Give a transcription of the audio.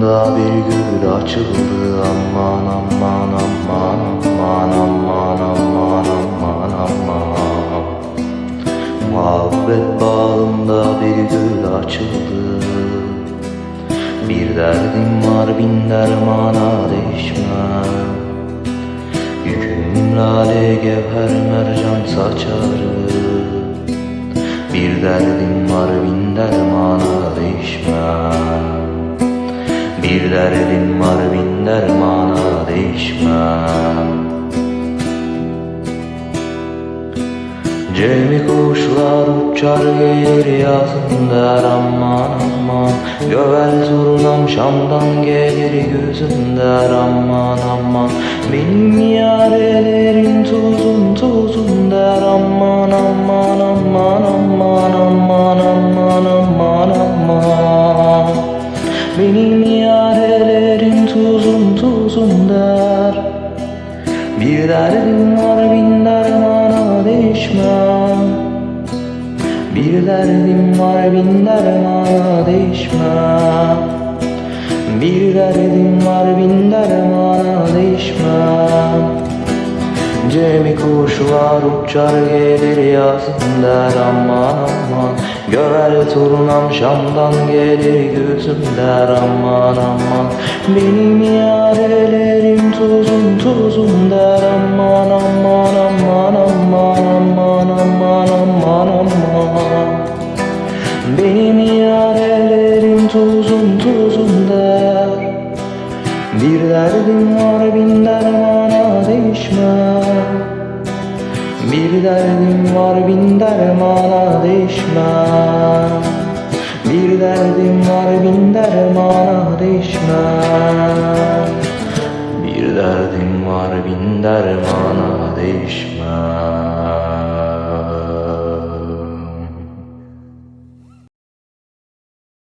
bağında bir gül açıldı. Aman aman aman aman aman aman aman aman. Muhabbet bağında bir gül açıldı. Bir derdim var bin dermana değişmem. Yüküm lale gevher mercan saçarı. Bir derdim var bin dermana değişmem. Bir derdim var bin dermana değişmem. Cemi kuşlar uçar gelir yazın der aman aman. Gövel turnam Şam'dan gelir gözüm der aman aman. Benim yarelerim tuzun tuzun der aman aman aman aman aman aman aman aman. Benim yarelerim tuzun tuzun der. Bir derdim var bin dermana değişmem. Bir derdim var bin dermana değişmem. Bir derdim var bin dermana değişmem. Cemi kuşlar uçar gelir yazın der aman aman. Gövel turnam Şam'dan gelir gözüm der aman aman. Benim yarelerim tuzun tuzun der aman aman aman aman aman aman aman aman. Benim yarelerim tuzun tuzun der. Bir derdim var bin dermana değişmem. Bir derdim var bin dermana değişmem. Bir derdim var bin dermana değişmem. Bir derdim var bin dermana değişmem.